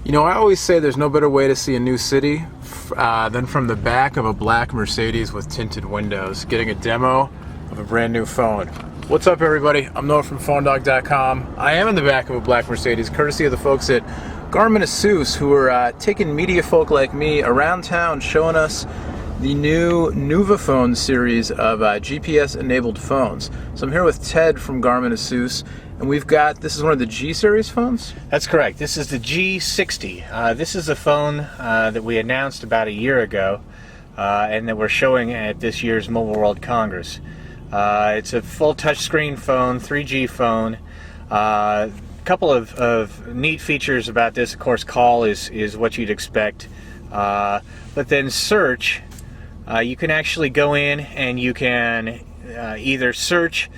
You know, I always say there's no better way to see a new city than from the back of a black Mercedes with tinted windows, getting a demo of a brand new phone. What's up, everybody? I'm Noah from PhoneDog.com. I am in the back of a black Mercedes, courtesy of the folks at Garmin Asus, who are taking media folk like me around town, showing us the new Nuvifone series of GPS-enabled phones. So I'm here with Ted from Garmin Asus, and we've got, this is one of the G series phones? That's correct. This is the G60. This is a phone that we announced about a year ago and that we're showing at this year's Mobile World Congress. It's a full touchscreen phone, 3G phone. Couple of neat features about this. Of course, call is what you'd expect. But then search, you can actually go in and you can either search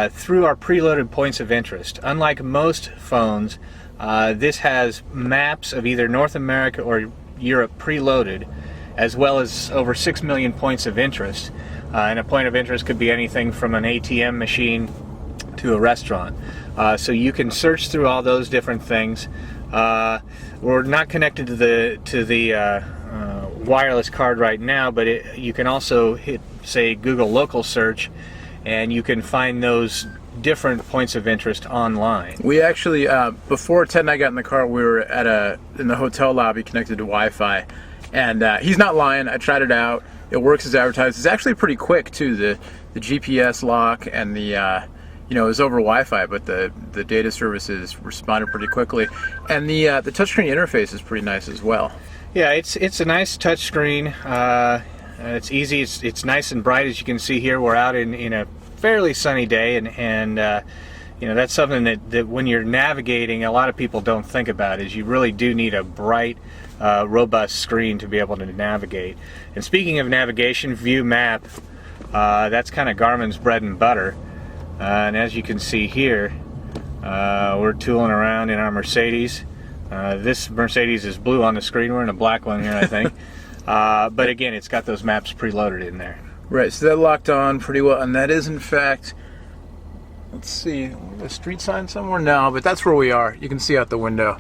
through our preloaded points of interest. Unlike most phones, this has maps of either North America or Europe preloaded, as well as over 6 million points of interest. And a point of interest could be anything from an ATM machine to a restaurant. So you can search through all those different things. We're not connected to the wireless card right now, but you can also hit, say, Google local search, and you can find those different points of interest online. We actually, before Ted and I got in the car, we were in the hotel lobby connected to Wi-Fi, and he's not lying. I tried it out. It works as advertised. It's actually pretty quick too. The GPS lock and the you know, it was over Wi-Fi, but the data services responded pretty quickly, and the touchscreen interface is pretty nice as well. Yeah, it's a nice touchscreen. It's easy. It's nice and bright, as you can see here. We're out in a fairly sunny day, and you know, that's something that when you're navigating, a lot of people don't think about. Is you really do need a bright, robust screen to be able to navigate. And speaking of navigation, view map. That's kind of Garmin's bread and butter. And as you can see here, we're tooling around in our Mercedes. This Mercedes is blue on the screen. We're in a black one here, I think. But again, it's got those maps preloaded in there. Right, so that locked on pretty well, and that is in fact, let's see, a street sign somewhere? No, but that's where we are. You can see out the window.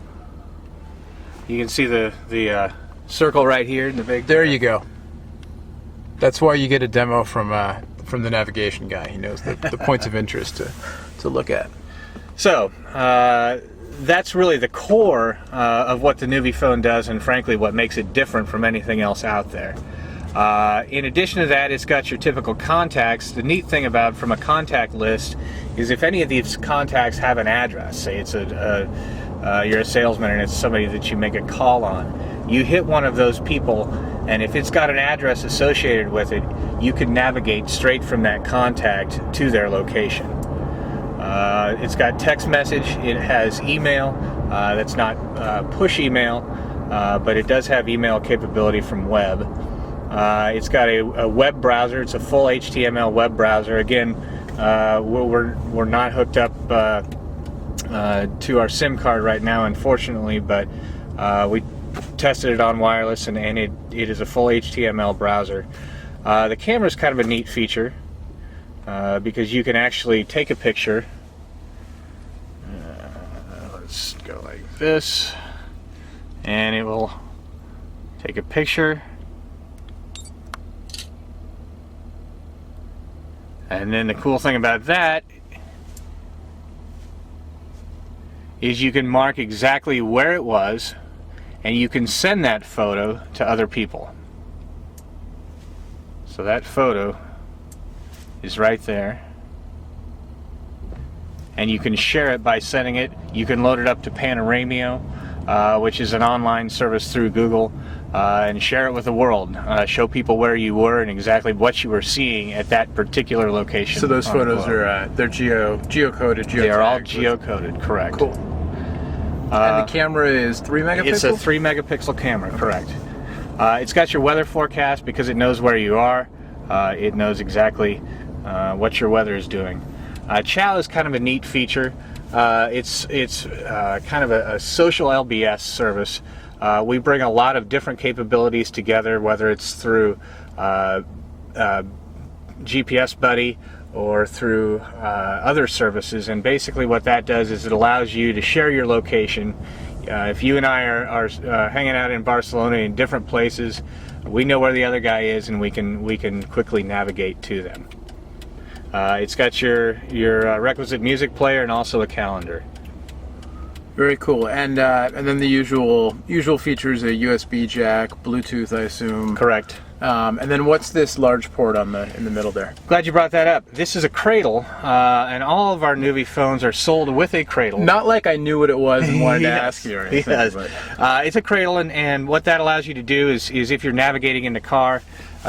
You can see the circle right here in the big. There you go. That's why you get a demo from the navigation guy. He knows the points of interest to look at. So that's really the core of what the Nuvifone does, and frankly what makes it different from anything else out there. In addition to that, it's got your typical contacts. The neat thing about from a contact list is if any of these contacts have an address, say it's you're a salesman and it's somebody that you make a call on, you hit one of those people, and if it's got an address associated with it, you can navigate straight from that contact to their location. It's got text message, it has email. That's not push email, but it does have email capability from web. It's got a web browser. It's a full HTML web browser. Again, we're not hooked up to our SIM card right now, unfortunately, but we tested it on wireless, and it is a full HTML browser. The camera is kind of a neat feature because you can actually take a picture. Let's go like this, and it will take a picture. And then the cool thing about that is you can mark exactly where it was, and you can send that photo to other people. So that photo is right there, and you can share it by sending it. You can load it up to Panoramio, which is an online service through Google, and share it with the world. Show people where you were and exactly what you were seeing at that particular location. So those photos are they're geocoded. They are all geocoded, correct. Cool. And the camera is 3 megapixels? It's a 3 megapixel camera, correct. It's got your weather forecast because it knows where you are. It knows exactly what your weather is doing. Chow is kind of a neat feature. It's kind of a social LBS service. We bring a lot of different capabilities together, whether it's through GPS Buddy or through other services, and basically what that does is it allows you to share your location If you and I are hanging out in Barcelona in different places, we know where the other guy is, and we can quickly navigate to them. It's got your requisite music player and also a calendar. Very cool. And then the usual features: a USB jack, Bluetooth, I assume. Correct. And then what's this large port in the middle there? Glad you brought that up. This is a cradle, and all of our Nuviphones are sold with a cradle. Not like I knew what it was and wanted to ask you or anything. Yes. But. It's a cradle, and what that allows you to do is if you're navigating in the car,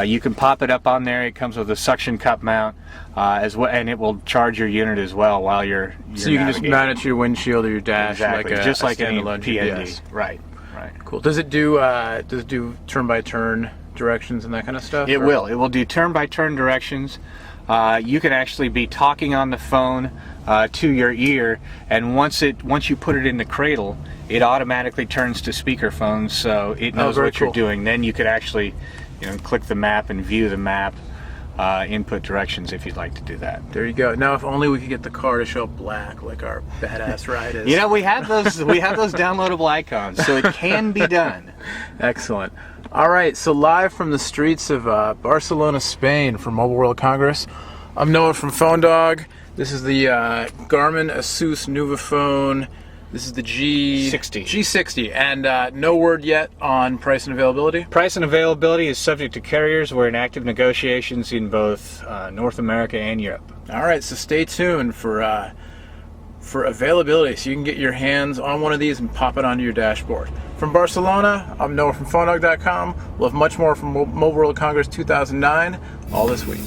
you can pop it up on there. It comes with a suction cup mount, as well, and it will charge your unit as well while you're so you can just mount it to your windshield or your dash, exactly, just like any standalone PND. GPS. Right. Cool. Does it do turn by turn directions and that kind of stuff? It will do turn by turn directions. You can actually be talking on the phone to your ear, and once you put it in the cradle, it automatically turns to speakerphone, so it knows what you're doing. Then you could actually click the map and view the map, input directions if you'd like to do that. There you go. Now, if only we could get the car to show up black like our badass ride is. We have those downloadable icons, so it can be done. Excellent. All right, so live from the streets of Barcelona, Spain for Mobile World Congress, I'm Noah from Phone Dog. This is the Garmin Asus Nuvifone. This is the G60, and no word yet on price and availability? Price and availability is subject to carriers. We're in active negotiations in both North America and Europe. All right, so stay tuned for availability, so you can get your hands on one of these and pop it onto your dashboard. From Barcelona, I'm Noah from PhoneDog.com. We'll have much more from Mobile World Congress 2009 all this week.